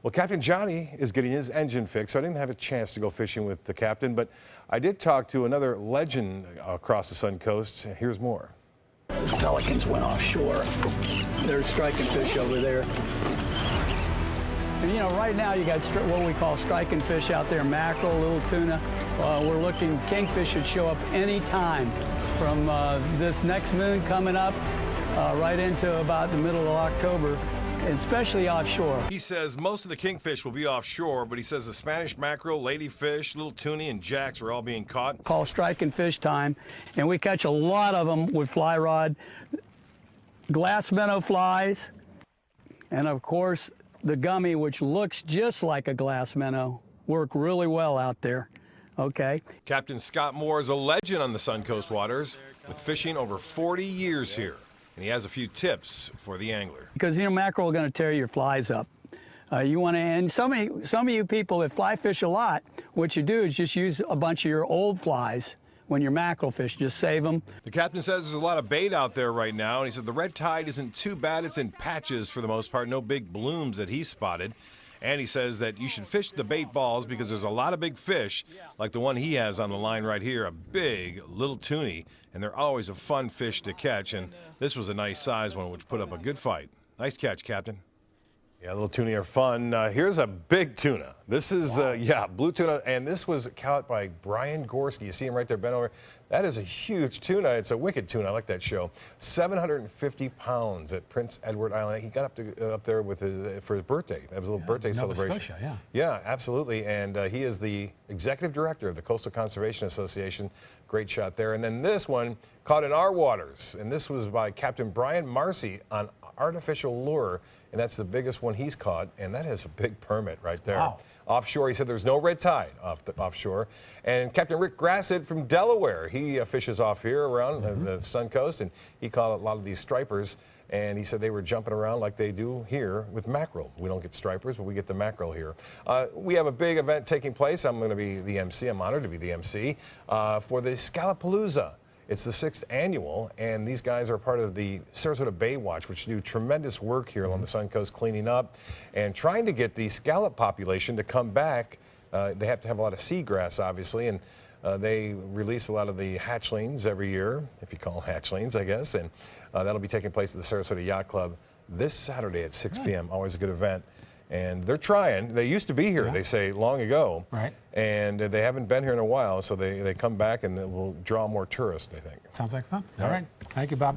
Well, Captain Johnny is getting his engine fixed, so I didn't have a chance to go fishing with the captain, but I did talk to another legend across the Sun Coast. Here's more. Those pelicans went offshore. They're striking fish over there. And, you know, right now you got what we call striking fish out there, mackerel, little tuna. We're looking, kingfish should show up any time from this next moon coming up right into about the middle of October, especially offshore. He says most of the kingfish will be offshore, but he says the Spanish mackerel, ladyfish, little tuna, and jacks are all being caught. Called striking fish time, and we catch a lot of them with fly rod, glass minnow flies, and of course the gummy, which looks just like a glass minnow, work really well out there. Okay. Captain Scott Moore is a legend on the Suncoast waters with fishing over 40 years here, and he has a few tips for the angler. Because, you know, mackerel are going to tear your flies up. You want to, and some of you people that fly fish a lot, what you do is just use a bunch of your old flies when you're mackerel fish, just save them. The captain says there's a lot of bait out there right now, and he said the red tide isn't too bad. It's in patches for the most part, no big blooms that he spotted. And he says that you should fish the bait balls because there's a lot of big fish, like the one he has on the line right here, a big little toonie, and they're always a fun fish to catch, and this was a nice size one which put up a good fight. Nice catch, Captain. Yeah, little tuna are fun. Here's a big tuna. This is, yeah, blue tuna, and this was caught by Brian Gorski. You see him right there bent over. That is a huge tuna. It's a wicked tuna. I like that show. 750 pounds at Prince Edward Island. He got up there with for his birthday. That was a little birthday Nova celebration. Scotia, yeah. Yeah, absolutely. And he is the executive director of the Coastal Conservation Association. Great shot there. And then this one caught in our waters, and this was by Captain Brian Marcy on artificial lure, and that's the biggest one he's caught, and that is a big permit right there. Wow. Offshore, he said there's no red tide offshore. And Captain Rick Grasset from Delaware, he fishes off here around the Sun Coast, and he caught a lot of these stripers, and he said they were jumping around like they do here with mackerel. We don't get stripers, but we get the mackerel here. We have a big event taking place. I'm going to be the MC. I'm honored to be the MC for the Scallopalooza. It's the 6th annual, and these guys are part of the Sarasota Bay Watch, which do tremendous work here along the Sun Coast, cleaning up and trying to get the scallop population to come back. They have to have a lot of seagrass, obviously, and they release a lot of the hatchlings every year, if you call them hatchlings, I guess, and that'll be taking place at the Sarasota Yacht Club this Saturday at 6 p.m. Always a good event. And they're trying. They used to be here, they say, long ago. Right. And they haven't been here in a while, so they come back and we'll draw more tourists, they think. Sounds like fun. All right. Thank you, Bob.